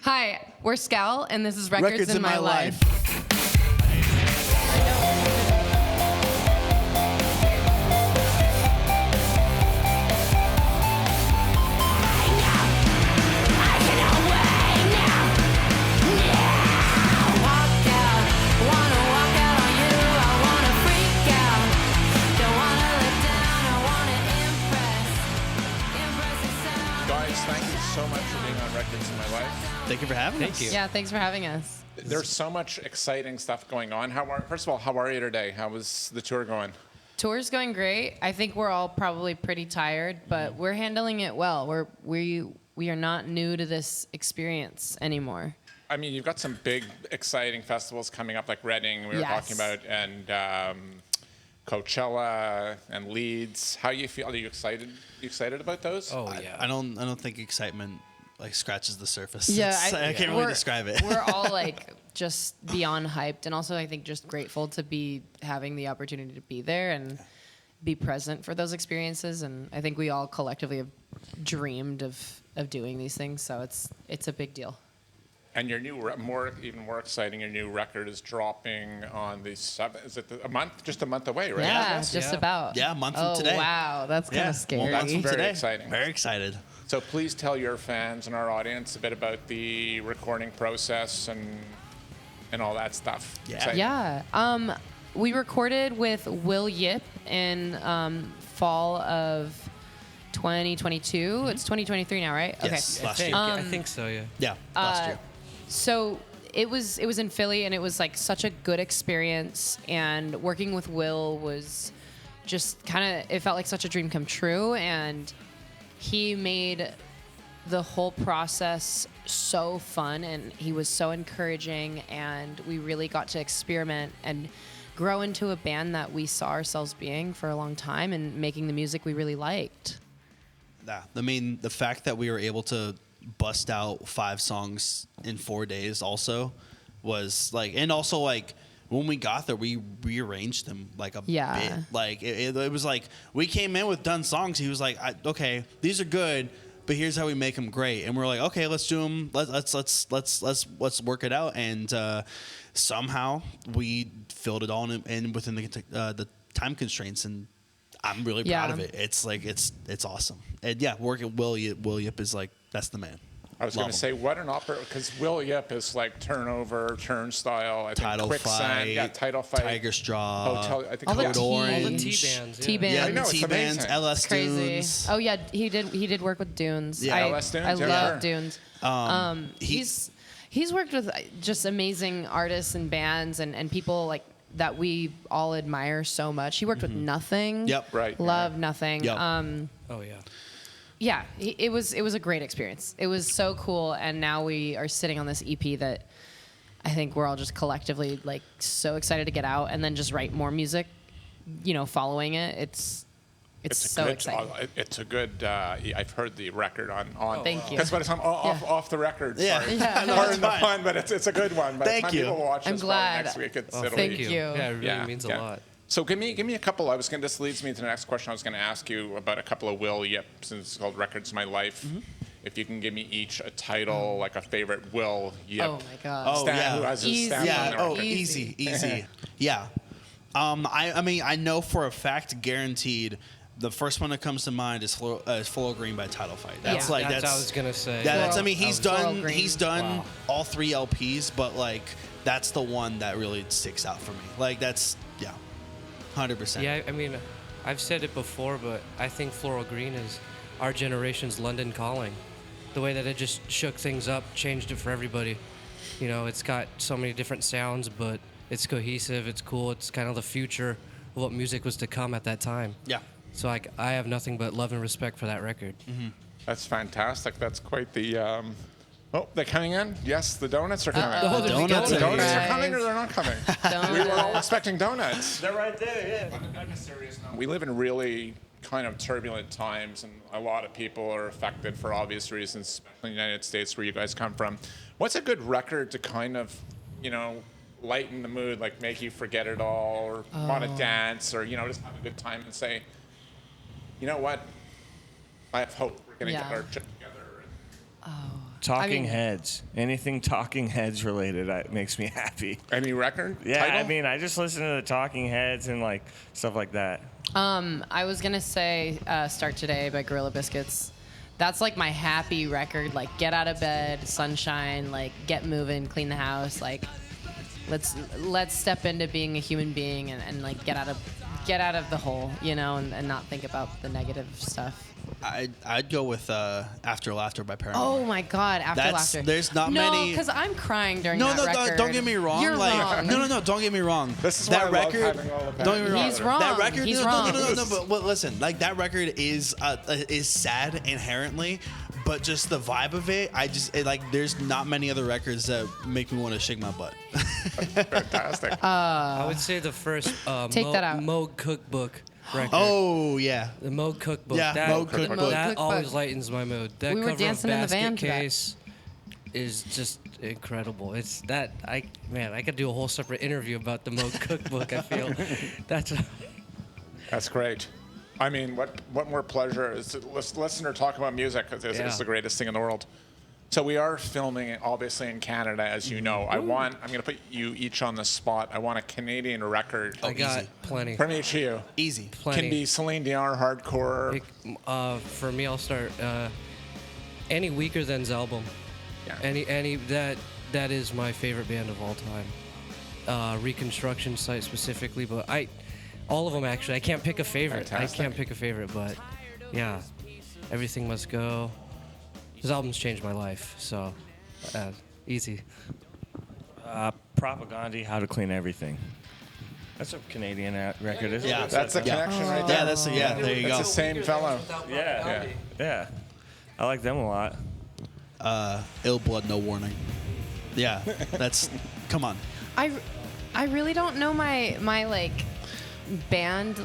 Hi, we're Scowl, and this is Records in My Life. Thank you so much for being on Records in My Life. Thank you for having us. Thank you. Yeah, thanks for having us. There's so much exciting stuff going on. First of all, how are you today? How was the tour going? Tour's going great. I think we're all probably pretty tired, but we're handling it well. We are not new to this experience anymore. I mean, you've got some big, exciting festivals coming up, like Reading, we were talking about, and Coachella and Leeds. How you feel? Are you excited? You excited about those? Oh yeah. I don't think excitement like scratches the surface. Yeah, I can't really describe it. We're all like just beyond hyped, and also I think just grateful to be having the opportunity to be there and be present for those experiences. And I think we all collectively have dreamed of doing these things, so it's a big deal. And your new, even more exciting, your new record is dropping on the 7th. Is it just a month away, right? Yeah, just about. Yeah, a month from today. Oh, wow. That's kind of scary. Well, that's very today. exciting. Very excited. So please tell your fans and our audience a bit about the recording process and all that stuff. Yeah. Exciting. Yeah. We recorded with Will Yip in fall of 2022. It's 2023 now, right? Yes, Okay. last year. I think so. Yeah. Yeah, last year. So it was in Philly, and it was like such a good experience. And working with Will was just it felt like such a dream come true. And he made the whole process so fun, and he was so encouraging. And we really got to experiment and grow into a band that we saw ourselves being for a long time and making the music we really liked. Yeah, I mean, the fact that we were able to bust out 5 songs in 4 days also was like, and also like when we got there, we rearranged them like a bit. Like it was like we came in with done songs. He was like, okay, these are good, but here's how we make them great. And we're like, okay, let's do them. Let's work it out. And somehow we filled it all in within the time constraints, and I'm really proud of it. It's like it's awesome. And yeah, working Will Yip is like, that's the man. I was going to say, what an opera, because Will Yip is like Turnover, Turnstile, I think Title Quicksand, Title Fight, Tiger's Jaw, Hotel, I think All the Code T- All the Orange. T-bands. Yeah. T-bands. Yeah, I know, it's T-bands, amazing. L.S.Dunes. Oh yeah, he did work with Dunes. Yeah. L.S.Dunes, I yeah, love sure. Dunes. He's worked with just amazing artists and bands and people like that we all admire so much. He worked with Nothing. Yep. Right. Love Nothing. Yep. Oh yeah. Yeah, it was a great experience. It was so cool, and now we are sitting on this EP that I think we're all just collectively like so excited to get out and then just write more music, following it. It's so exciting. It's a good. I've heard the record on. Thank you. That's what it's on off the record. Yeah. Sorry. Yeah, no, Pardon the pun, but it's a good one. By Thank the time you. people watch I'm this glad. next week, it'll thank be. you. Yeah, it really means a yeah. lot. So give me a couple. This leads me to the next question. I was going to ask you about a couple of Will Yip, since it's called Records of My Life. If you can give me each a title, like a favorite Will Yip. Oh my God. Oh, yeah. Who has his Easy. stamp on Yeah. the Oh, record. easy. Yeah. I mean, I know for a fact, guaranteed, the first one that comes to mind is Floral Green by Title Fight. That's Yeah. like That's what I was gonna say. That's I mean, he's Floral done Green. all 3 LPs, but like that's the one that really sticks out for me. Like that's 100%. Yeah, I mean, I've said it before, but I think Floral Green is our generation's London Calling. The way that it just shook things up, changed it for everybody. It's got so many different sounds, but it's cohesive, it's cool, it's kind of the future of what music was to come at that time. Yeah. So I have nothing but love and respect for that record. Mm-hmm. That's fantastic. That's quite the. Oh, they're coming in? Yes, the donuts are coming. Oh, The there's donuts The are donuts here. are coming or they're not coming? We were all expecting donuts. They're right there, yeah. On a serious note, we live in really kind of turbulent times, and a lot of people are affected for obvious reasons, especially in the United States where you guys come from. What's a good record to kind of, lighten the mood, like make you forget it all, or want to dance, or, just have a good time and say, you know what? I have hope. We're going to get our shit together. Talking Heads. Anything Talking Heads related makes me happy. Any record? Yeah, title? I mean, I just listen to the Talking Heads and like stuff like that. I was gonna say "Start Today" by Gorilla Biscuits. That's like my happy record. Like, get out of bed, sunshine. Like, get moving, clean the house. Like, let's step into being a human being and like get out of the hole, you know, and not think about the negative stuff. I'd go with After Laughter by Paramore. Oh my God, After Laughter. There's not many. No, because I'm crying during No, that record. don't get me wrong. You're wrong. No, don't get me wrong. This is that why I record. love having all the Don't get me wrong. He's wrong. That record. He's no, wrong. No, but listen, like that record is sad inherently, but just the vibe of it, there's not many other records that make me want to shake my butt. Fantastic. I would say the first Take that out. Moog Cookbook record. Oh yeah. The Moog Cookbook. Yeah, Moog Cookbook. Moog That Cookbook. always lightens my mood. That We were cover dancing in the of Basket van to that. Case is just incredible. It's that I could do a whole separate interview about the Moog Cookbook. I feel That's great. I mean, what more pleasure is to listen or talk about music? It's the greatest thing in the world. So we are filming, obviously, in Canada, as you know. I'm going to put you each on the spot. I want a Canadian record I got easy. plenty. from each of you. Easy. Plenty. Can be Celine Dion, hardcore. For me, I'll start any Weakerthans album. Yeah. Any that is my favorite band of all time. Reconstruction site specifically, but all of them actually. I can't pick a favorite. Fantastic. I can't pick a favorite, but yeah, Everything Must Go. His albums changed my life, so easy. Prpaghandi, How to Clean Everything. That's a Canadian record, isn't Yeah. it? That's a connection right there. Yeah, there you It's go. the same fellow. Yeah. I like them a lot. Ill Blood, No Warning. Yeah, that's. Come on. I really don't know my like band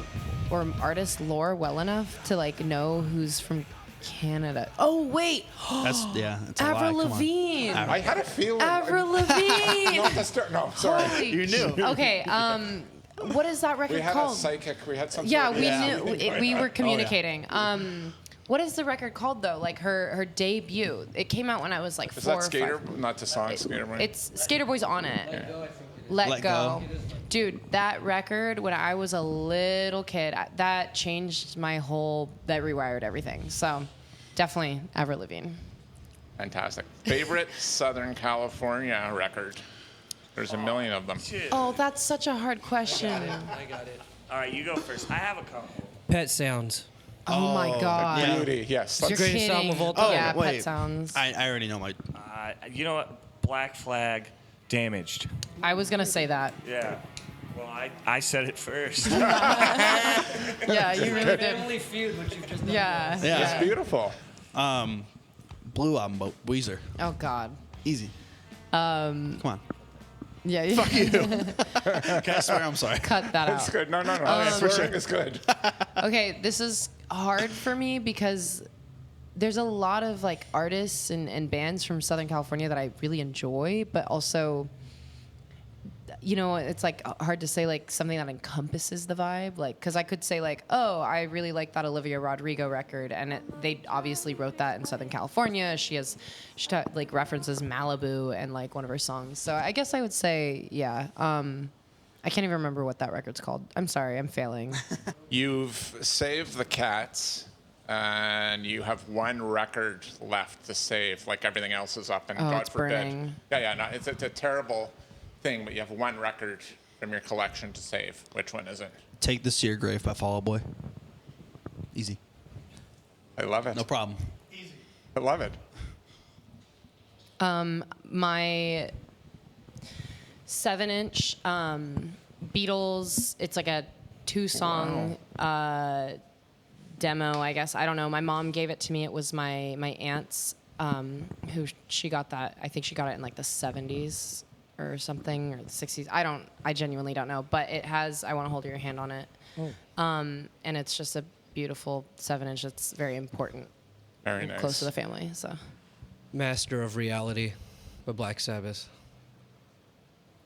or artist lore well enough to like know who's from Canada. Oh wait, That's It's a lie. Avril Come on. Lavigne. I had a feeling. Avril Lavigne. No, sorry. Holy You knew. Okay. What is that record We had called? a psychic. We had some. Yeah, sort of- we knew. We were communicating. What is the record called though? Like her debut. It came out when I was like Is 4 that or Skater? 5. Not the song Skater, right? It's Skater Boy's on it. Let Go. Dude, that record when I was a little kid, that changed my that rewired everything. So, definitely Avril Lavigne. Fantastic. Favorite Southern California record? There's a million of them. Oh, that's such a hard question. I got it. All right, you go first. I have a couple. Pet Sounds. Oh my God. yeah. Beauty, yes. You're Let's- Greatest album kidding. of all time. Yeah, wait. Pet Sounds. I already know my. You know what? Black Flag, Damaged. I was gonna say that. Yeah. Well, I said it first. Yeah, you really did. Family Feud, which you've just done. Yeah. Yeah. It's beautiful. Blue album, but Weezer. Oh God. Easy. Come on. Yeah. Fuck you. Can I swear? I'm sorry. Cut that It's out. good. No. Swearing is good. Okay, this is hard for me because there's a lot of like artists and bands from Southern California that I really enjoy, but also, you know, it's like hard to say like something that encompasses the vibe. Like, because I could say like, oh, I really like that Olivia Rodrigo record, and they obviously wrote that in Southern California. She like references Malibu and like one of her songs. So I guess I would say, yeah. I can't even remember what that record's called. I'm sorry, I'm failing. You've saved the cats, and you have one record left to save. Like everything else is up, and Oh, God it's forbid. burning. Yeah. No, it's a terrible thing, but you have one record from your collection to save. Which one is it? Take This to Your Grave by Fall Out Boy. Easy. I love it. No problem. I love it. My 7-inch Beatles. It's like a 2-song demo, I guess. I don't know. My mom gave it to me. It was my aunt's, who she got that. I think she got it in like the 70s or something, or the 60s. I genuinely don't know. But it has I Want to Hold Your Hand on it. And it's just a beautiful 7-inch. It's very important. Very nice. Close to the family. So. Master of Reality by Black Sabbath.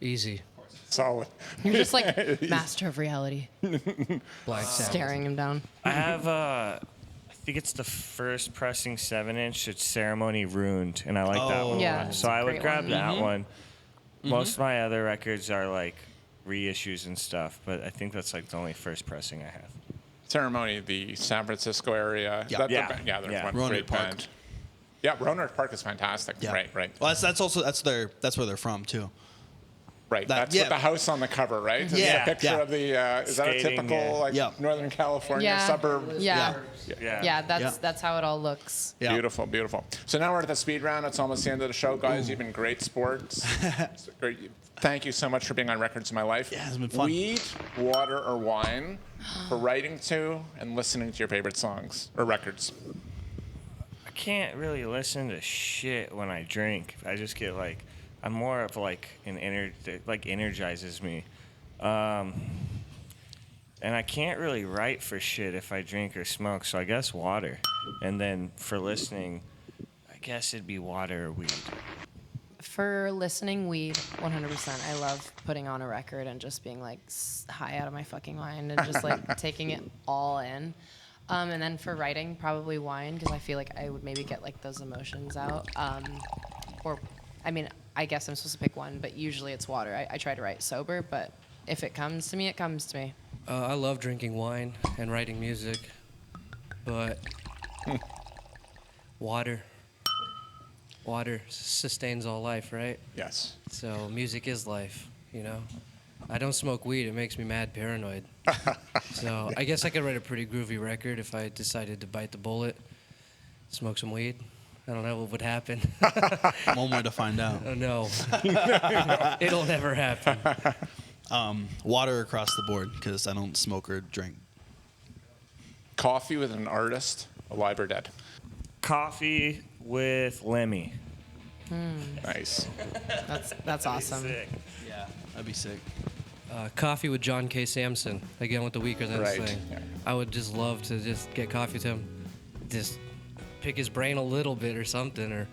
Easy. Solid. You're just like master of reality, Black Sabbath. staring him down. I have think it's the first pressing 7-inch. It's Ceremony Ruined, and I like that one. Yeah, So I would great grab one. that one. Most of my other records are like reissues and stuff, but I think that's like the only first pressing I have. Ceremony, the San Francisco area. Yeah. There's one Roanoke great Park. band. Yeah, Roanoke Park is fantastic. Yeah. Right. Well, that's where they're from too. Right. That- That's yeah. with the house on the cover, right? It's Yeah. a picture Yeah. of the. Is that a Skating, typical yeah. Northern California Yeah. suburb? Yeah. Yeah. That's how it all looks. Yeah. Beautiful. So now we're at the speed round. It's almost the end of the show, guys. You've been great sports. Thank you so much for being on Records of My Life. Yeah, it's been fun. Weed, water, or wine for writing to and listening to your favorite songs or records. I can't really listen to shit when I drink. I just get like, I'm more of like like energizes me. And I can't really write for shit if I drink or smoke, so I guess water. And then for listening, I guess it'd be water or weed. For listening, weed, 100%. I love putting on a record and just being like high out of my fucking mind and just like taking it all in. And then for writing, probably wine, because I feel like I would maybe get like those emotions out. I guess I'm supposed to pick one, but usually it's water. I try to write sober, but if it comes to me, it comes to me. I love drinking wine and writing music, but water sustains all life, right? Yes. So music is life, you know? I don't smoke weed. It makes me mad paranoid. So I guess I could write a pretty groovy record if I decided to bite the bullet, smoke some weed. I don't know what would happen. One way to find out. Oh, no. It'll never happen. Water across the board because I don't smoke or drink. Coffee with an artist, alive or dead. Coffee with Lemmy. Nice. That's awesome. Sick. Yeah, that'd be sick. Coffee with John K. Samson, again with the Weakerthans Right. thing. Yeah. I would just love to just get coffee with him, just pick his brain a little bit or something, or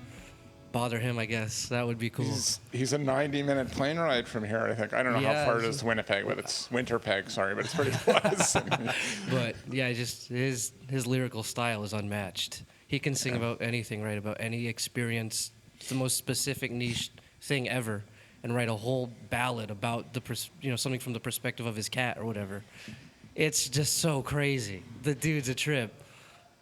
bother him, I guess. That would be cool. He's a 90-minute plane ride from here, I think. I don't know how Yeah. far it is to Winnipeg, but it's Winterpeg, sorry, but it's pretty close. But yeah, just his lyrical style is unmatched. He can sing about anything, write about any experience. It's the most specific niche thing ever, and write a whole ballad about something from the perspective of his cat or whatever. It's just so crazy. The dude's a trip.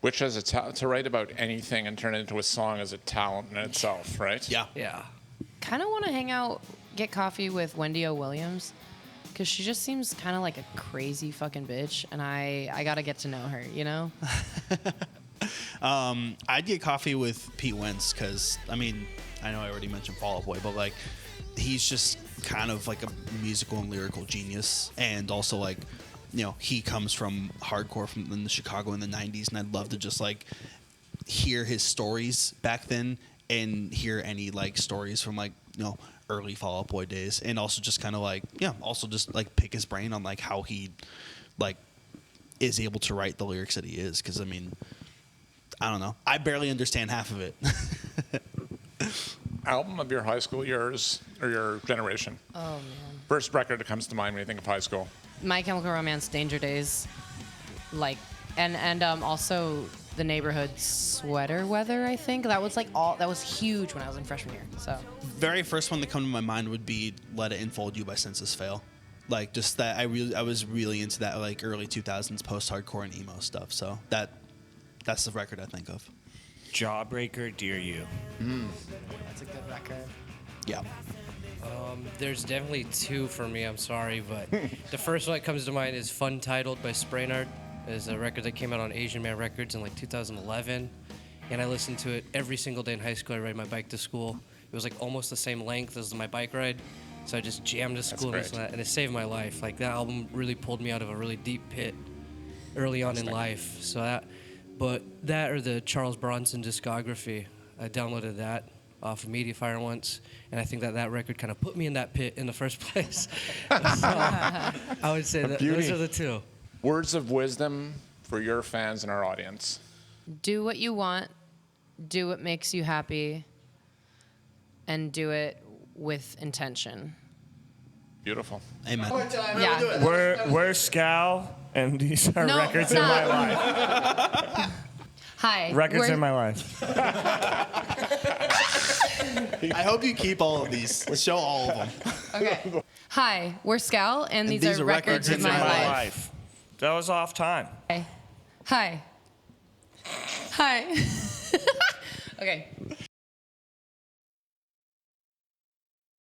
Which is to write about anything and turn it into a song is a talent in itself, right? Yeah. Yeah. Kind of want to hang out, get coffee with Wendy O. Williams, because she just seems kind of like a crazy fucking bitch, and I got to get to know her, you know? I'd get coffee with Pete Wentz because, I mean, I know I already mentioned Fall Out Boy, but like, he's just kind of like a musical and lyrical genius, and also like, you know, he comes from hardcore in Chicago in the 90s, and I'd love to just like hear his stories back then and hear any like stories from like, you know, early Fall Out Boy days, and also just kind of like, yeah, also just like pick his brain on like how he like is able to write the lyrics that he is, because I mean, I don't know, I barely understand half of it. Album of your high school years or your generation? Oh, man. First record that comes to mind when you think of high school? My Chemical Romance, Danger Days, like, and also The Neighborhood Sweater Weather, I think. That was that was huge when I was in freshman year, so. Very first one that come to my mind would be Let It Enfold You by Census Fail. Like, just that I was really into that like early 2000s post-hardcore and emo stuff, so that's the record I think of. Jawbreaker, Dear You. That's a good record. Yeah. There's definitely two for me, I'm sorry, but the first one that comes to mind is Fun Titled by Sprainard. It's a record that came out on Asian Man Records in like 2011, and I listened to it every single day in high school. I ride my bike to school. It was like almost the same length as my bike ride, so I just jammed to school and great. listened to that, and it saved my life. Like, that album really pulled me out of a really deep pit early on in life. So that or the Charles Bronson discography, I downloaded that off of Mediafire once, and I think that record kind of put me in that pit in the first place. So I would say that those are the two. Words of wisdom for your fans and our audience. Do what you want, do what makes you happy, and do it with intention. Beautiful. Amen. Yeah. We're Scowl, and these are No, records in my stop. life. Hi. Records we're- in my life. I hope you keep all of these. Show all of them. Okay. Hi, we're Scowl, and these are records in my life. That was off time. Hi. Hi. Okay.